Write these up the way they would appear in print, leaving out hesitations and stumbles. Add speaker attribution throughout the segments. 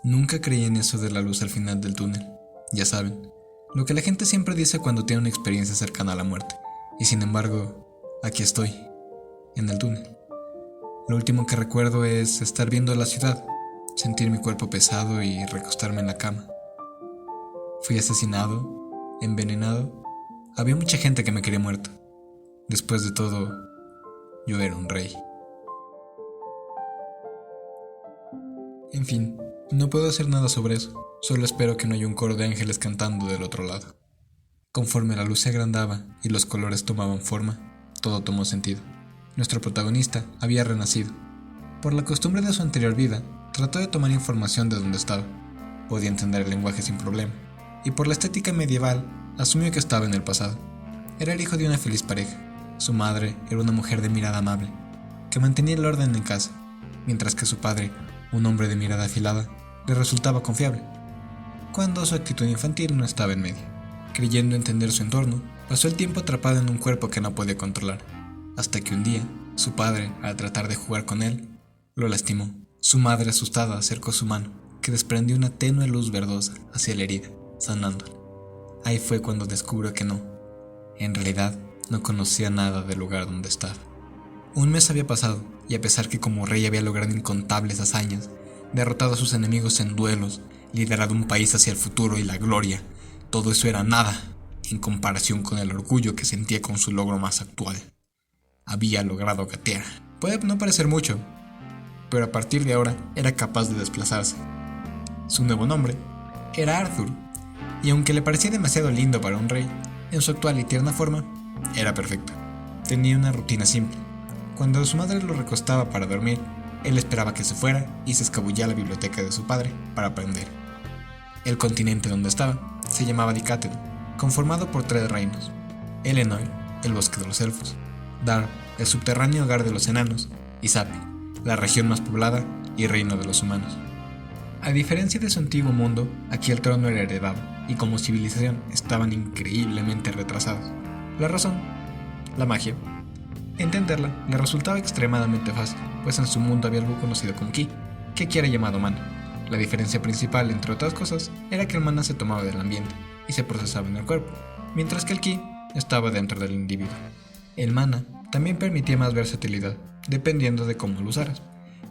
Speaker 1: Nunca creí en eso de la luz al final del túnel. Ya saben, lo que la gente siempre dice cuando tiene una experiencia cercana a la muerte. Y sin embargo, aquí estoy, en el túnel. Lo último que recuerdo es estar viendo la ciudad, sentir mi cuerpo pesado y recostarme en la cama. Fui asesinado, envenenado. Había mucha gente que me quería muerto. Después de todo, yo era un rey. En fin, no puedo hacer nada sobre eso. Solo espero que no haya un coro de ángeles cantando del otro lado. Conforme la luz se agrandaba y los colores tomaban forma, todo tomó sentido. Nuestro protagonista había renacido. Por la costumbre de su anterior vida, trató de tomar información de dónde estaba. Podía entender el lenguaje sin problema. Y por la estética medieval, asumió que estaba en el pasado. Era el hijo de una feliz pareja. Su madre era una mujer de mirada amable, que mantenía el orden en casa, mientras que su padre, un hombre de mirada afilada, le resultaba confiable, cuando su actitud infantil no estaba en medio. Creyendo entender su entorno, pasó el tiempo atrapado en un cuerpo que no podía controlar, hasta que un día, su padre, al tratar de jugar con él, lo lastimó. Su madre, asustada, acercó su mano, que desprendió una tenue luz verdosa hacia la herida, sanándola. Ahí fue cuando descubrió que no, en realidad, no conocía nada del lugar donde estaba. Un mes había pasado, y a pesar que como rey había logrado incontables hazañas, derrotado a sus enemigos en duelos, liderado un país hacia el futuro y la gloria, todo eso era nada en comparación con el orgullo que sentía con su logro más actual. Había logrado gatear. Puede no parecer mucho, pero a partir de ahora era capaz de desplazarse. Su nuevo nombre era Arthur, y aunque le parecía demasiado lindo para un rey, en su actual y tierna forma, era perfecto. Tenía una rutina simple. Cuando su madre lo recostaba para dormir, él esperaba que se fuera y se escabullía a la biblioteca de su padre para aprender. El continente donde estaba se llamaba Dicated, conformado por 3 reinos: Elenoir, el bosque de los elfos; Dar, el subterráneo hogar de los enanos; y Sapi, la región más poblada y reino de los humanos. A diferencia de su antiguo mundo, aquí el trono era heredado, y como civilización estaban increíblemente retrasados. La razón: la magia. Entenderla le resultaba extremadamente fácil, pues en su mundo había algo conocido como ki, que aquí era llamado mana. La diferencia principal, entre otras cosas, era que el mana se tomaba del ambiente y se procesaba en el cuerpo, mientras que el ki estaba dentro del individuo. El mana también permitía más versatilidad, dependiendo de cómo lo usaras.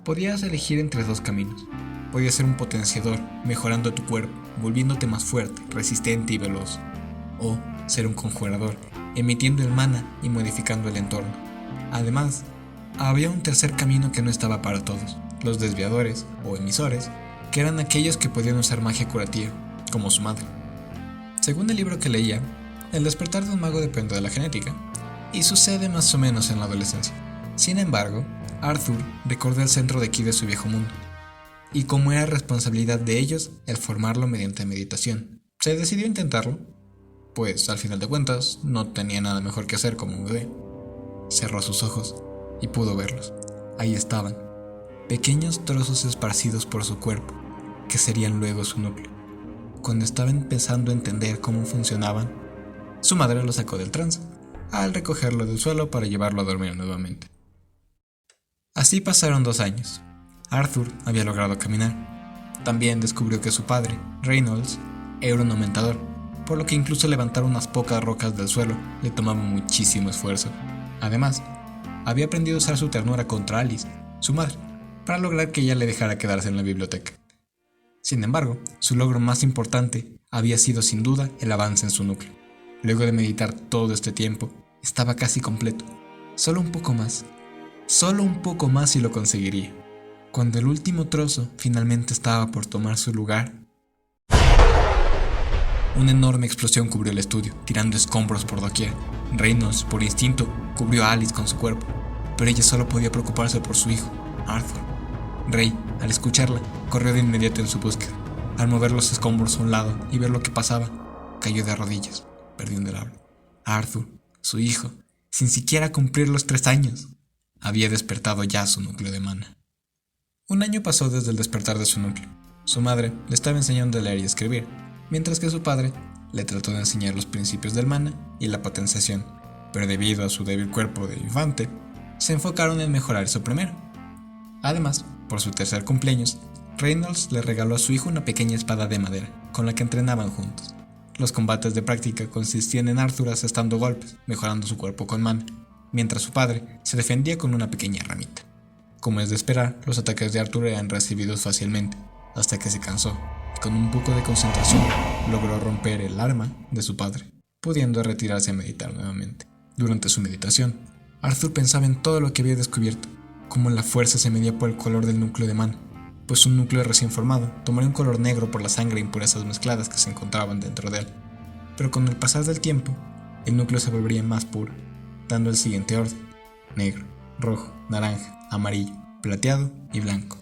Speaker 1: Podías elegir entre 2 caminos. Podías ser un potenciador, mejorando tu cuerpo, volviéndote más fuerte, resistente y veloz. O ser un conjurador, emitiendo el mana y modificando el entorno. Además, había un tercer camino que no estaba para todos: los desviadores o emisores, que eran aquellos que podían usar magia curativa, como su madre. Según el libro que leía, el despertar de un mago depende de la genética, y sucede más o menos en la adolescencia. Sin embargo, Arthur recordó el centro de ki de su viejo mundo, y como era responsabilidad de ellos el formarlo mediante meditación, se decidió a intentarlo, pues al final de cuentas no tenía nada mejor que hacer como un bebé. Cerró sus ojos y pudo verlos. Ahí estaban, pequeños trozos esparcidos por su cuerpo, que serían luego su núcleo. Cuando estaba empezando a entender cómo funcionaban, su madre lo sacó del trance, al recogerlo del suelo para llevarlo a dormir nuevamente. Así pasaron 2 años. Arthur había logrado caminar. También descubrió que su padre, Reynolds, era un aumentador, por lo que incluso levantar unas pocas rocas del suelo le tomaba muchísimo esfuerzo. Además, había aprendido a usar su ternura contra Alice, su madre, para lograr que ella le dejara quedarse en la biblioteca. Sin embargo, su logro más importante había sido sin duda el avance en su núcleo. Luego de meditar todo este tiempo, estaba casi completo. Solo un poco más y lo conseguiría. Cuando el último trozo finalmente estaba por tomar su lugar, una enorme explosión cubrió el estudio, tirando escombros por doquier. Reynolds, por instinto, cubrió a Alice con su cuerpo, pero ella solo podía preocuparse por su hijo, Arthur. Rey, al escucharla, corrió de inmediato en su búsqueda. Al mover los escombros a un lado y ver lo que pasaba, cayó de rodillas, perdiendo el habla. Arthur, su hijo, sin siquiera cumplir los 3 años, había despertado ya su núcleo de mana. 1 año pasó desde el despertar de su núcleo. Su madre le estaba enseñando a leer y escribir, mientras que su padre le trató de enseñar los principios del mana y la potenciación, pero debido a su débil cuerpo de infante, se enfocaron en mejorar eso primero. Además, por su tercer cumpleaños, Reynolds le regaló a su hijo una pequeña espada de madera, con la que entrenaban juntos. Los combates de práctica consistían en Arthur asestando golpes, mejorando su cuerpo con mana, mientras su padre se defendía con una pequeña ramita. Como es de esperar, los ataques de Arthur eran recibidos fácilmente, hasta que se cansó, y con un poco de concentración logró romper el arma de su padre, pudiendo retirarse a meditar nuevamente. Durante su meditación, Arthur pensaba en todo lo que había descubierto, cómo la fuerza se medía por el color del núcleo de mana, pues un núcleo recién formado tomaría un color negro por la sangre e impurezas mezcladas que se encontraban dentro de él. Pero con el pasar del tiempo, el núcleo se volvería más puro, dando el siguiente orden: negro, rojo, naranja, amarillo, plateado y blanco.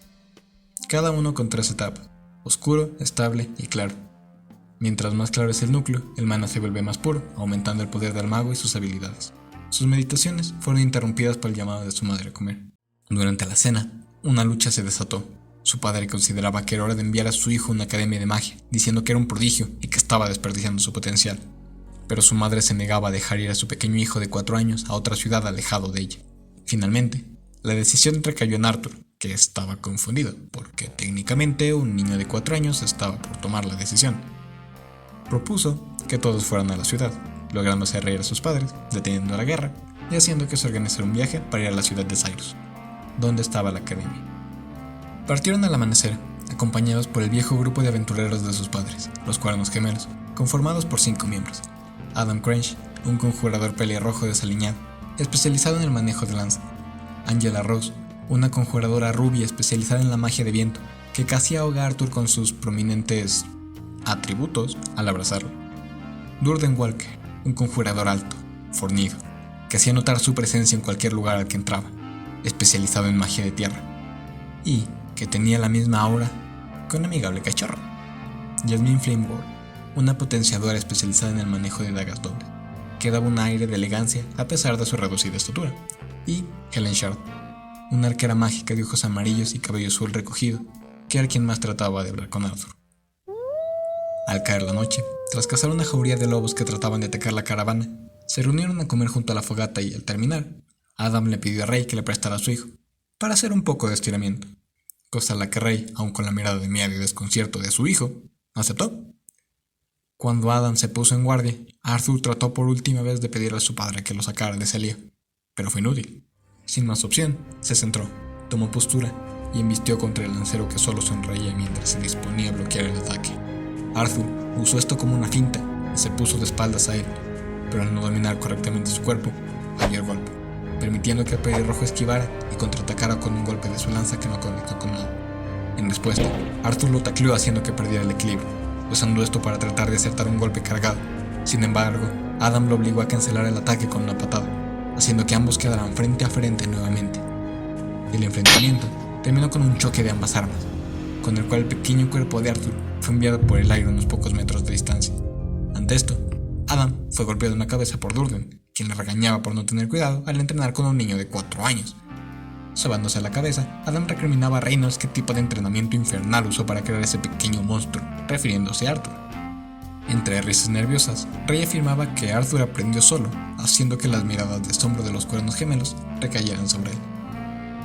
Speaker 1: Cada uno con 3 etapas: oscuro, estable y claro. Mientras más claro es el núcleo, el mana se vuelve más puro, aumentando el poder del mago y sus habilidades. Sus meditaciones fueron interrumpidas por el llamado de su madre a comer. Durante la cena, una lucha se desató. Su padre consideraba que era hora de enviar a su hijo a una academia de magia, diciendo que era un prodigio y que estaba desperdiciando su potencial. Pero su madre se negaba a dejar ir a su pequeño hijo de 4 años a otra ciudad alejado de ella. Finalmente, la decisión recayó en Arthur, que estaba confundido, porque técnicamente un niño de 4 años estaba por tomar la decisión. Propuso que todos fueran a la ciudad, logrando hacer reír a sus padres, deteniendo la guerra y haciendo que se organizara un viaje para ir a la ciudad de Cyrus, donde estaba la academia. Partieron al amanecer, acompañados por el viejo grupo de aventureros de sus padres, los Cuernos Gemelos, conformados por 5 miembros. Adam Cranch, un conjurador pelirrojo desaliñado, especializado en el manejo de lanza. Angela Rose, una conjuradora rubia especializada en la magia de viento, que casi ahoga a Arthur con sus prominentes atributos al abrazarlo. Durden Walker, un conjurador alto, fornido, que hacía notar su presencia en cualquier lugar al que entraba, especializado en magia de tierra, y que tenía la misma aura que un amigable cachorro. Jasmine Flameward, una potenciadora especializada en el manejo de dagas dobles, que daba un aire de elegancia a pesar de su reducida estatura. Y Helen Shard, una arquera mágica de ojos amarillos y cabello azul recogido, que era quien más trataba de hablar con Arthur. Al caer la noche, tras cazar una jauría de lobos que trataban de atacar la caravana, se reunieron a comer junto a la fogata y, al terminar, Adam le pidió a Rey que le prestara a su hijo, para hacer un poco de estiramiento, cosa a la que Rey, aun con la mirada de miedo y desconcierto de su hijo, aceptó. Cuando Adam se puso en guardia, Arthur trató por última vez de pedirle a su padre que lo sacara de ese lío, pero fue inútil. Sin más opción, se centró, tomó postura y embistió contra el lancero que solo sonreía mientras se disponía a bloquear el ataque. Arthur usó esto como una finta y se puso de espaldas a él, pero al no dominar correctamente su cuerpo, falló el golpe, permitiendo que el pelirrojo esquivara y contraatacara con un golpe de su lanza que no conectó con nada. En respuesta, Arthur lo tacleó haciendo que perdiera el equilibrio, usando esto para tratar de acertar un golpe cargado. Sin embargo, Adam lo obligó a cancelar el ataque con una patada, haciendo que ambos quedaran frente a frente nuevamente. El enfrentamiento terminó con un choque de ambas armas, con el cual el pequeño cuerpo de Arthur fue enviado por el aire a unos pocos metros de distancia. Ante esto, Adam fue golpeado en la cabeza por Durden, quien le regañaba por no tener cuidado al entrenar con un niño de 4 años. Sobándose la cabeza, Adam recriminaba a Reynolds qué tipo de entrenamiento infernal usó para crear ese pequeño monstruo, refiriéndose a Arthur. Entre risas nerviosas, Rey afirmaba que Arthur aprendió solo, haciendo que las miradas de asombro de los Cuernos Gemelos recayeran sobre él.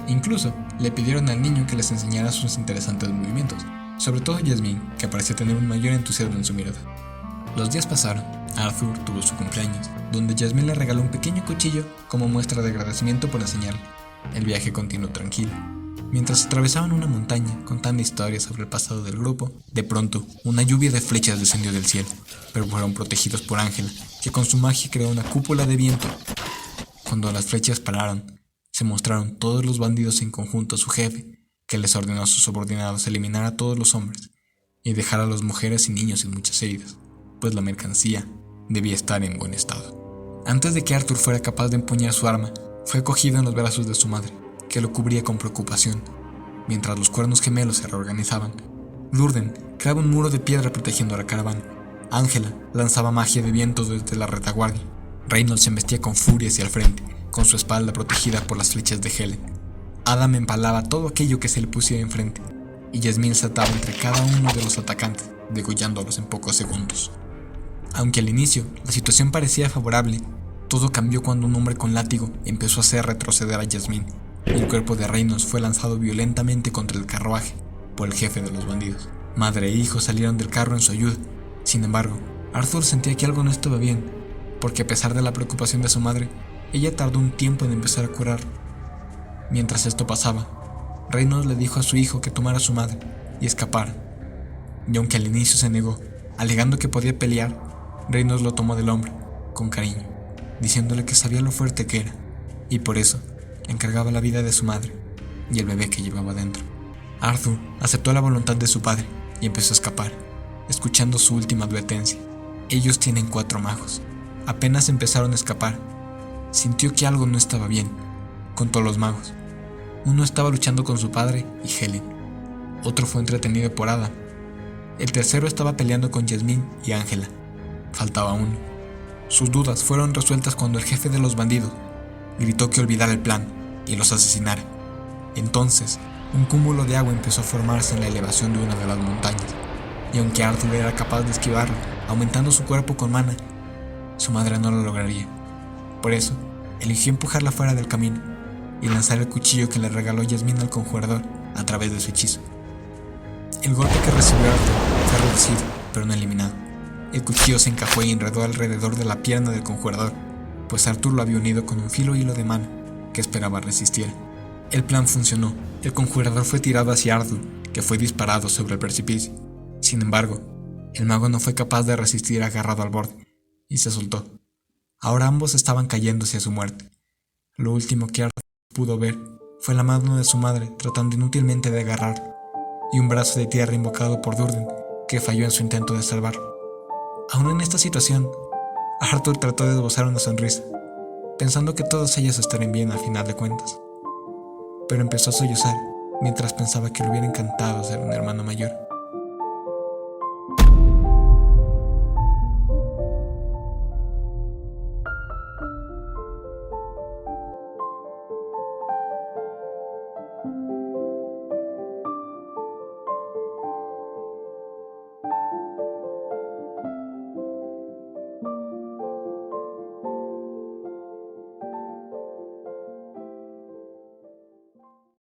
Speaker 1: Incluso le pidieron al niño que les enseñara sus interesantes movimientos, sobre todo Jasmine, que parecía tener un mayor entusiasmo en su mirada. Los días pasaron. Arthur tuvo su cumpleaños, donde Jasmine le regaló un pequeño cuchillo como muestra de agradecimiento por enseñarle. El viaje continuó tranquilo. Mientras atravesaban una montaña contando historias sobre el pasado del grupo, de pronto una lluvia de flechas descendió del cielo, pero fueron protegidos por Ángela, que con su magia creó una cúpula de viento. Cuando las flechas pararon, se mostraron todos los bandidos en conjunto a su jefe, que les ordenó a sus subordinados eliminar a todos los hombres y dejar a las mujeres y niños sin muchas heridas, pues la mercancía debía estar en buen estado. Antes de que Arthur fuera capaz de empuñar su arma, fue cogido en los brazos de su madre, que lo cubría con preocupación. Mientras los Cuernos Gemelos se reorganizaban, Durden creaba un muro de piedra protegiendo a la caravana. Ángela lanzaba magia de viento desde la retaguardia. Reynolds se embestía con furia hacia el frente, con su espalda protegida por las flechas de Helen. Adam empalaba todo aquello que se le pusiera enfrente, y Jasmine saltaba entre cada uno de los atacantes, degollándolos en pocos segundos. Aunque al inicio la situación parecía favorable, todo cambió cuando un hombre con látigo empezó a hacer retroceder a Jasmine. El cuerpo de Reynolds fue lanzado violentamente contra el carruaje, por el jefe de los bandidos. Madre e hijo salieron del carro en su ayuda. Sin embargo, Arthur sentía que algo no estaba bien, porque a pesar de la preocupación de su madre, ella tardó un tiempo en empezar a curarlo. Mientras esto pasaba, Reynolds le dijo a su hijo que tomara a su madre y escapara. Y aunque al inicio se negó, alegando que podía pelear, Reynolds lo tomó del hombro, con cariño, diciéndole que sabía lo fuerte que era, y por eso le encargaba la vida de su madre y el bebé que llevaba dentro. Arthur aceptó la voluntad de su padre y empezó a escapar, escuchando su última advertencia. Ellos tienen 4 magos. Apenas empezaron a escapar, sintió que algo no estaba bien. Contó los magos. Uno estaba luchando con su padre y Helen. Otro fue entretenido por Adam. El tercero estaba peleando con Jasmine y Angela. Faltaba uno. Sus dudas fueron resueltas cuando el jefe de los bandidos gritó que olvidara el plan y los asesinara. Entonces, un cúmulo de agua empezó a formarse en la elevación de una de las montañas, y aunque Arthur era capaz de esquivarlo, aumentando su cuerpo con mana, su madre no lo lograría. Por eso, eligió empujarla fuera del camino y lanzar el cuchillo que le regaló Jasmine al conjurador a través de su hechizo. El golpe que recibió Arthur fue reducido, pero no eliminado. El cuchillo se encajó y enredó alrededor de la pierna del conjurador, pues Arthur lo había unido con un filo hilo de mana que esperaba resistiera. El plan funcionó. El conjurador fue tirado hacia Arthur, que fue disparado sobre el precipicio. Sin embargo, el mago no fue capaz de resistir agarrado al borde, y se soltó. Ahora ambos estaban cayendo hacia su muerte. Lo último que Arthur pudo ver fue la mano de su madre tratando inútilmente de agarrarlo, y un brazo de tierra invocado por Durden, que falló en su intento de salvarlo. Aún en esta situación, Arthur trató de esbozar una sonrisa, pensando que todos ellos estarían bien al final de cuentas. Pero empezó a sollozar mientras pensaba que le hubiera encantado ser un hermano mayor.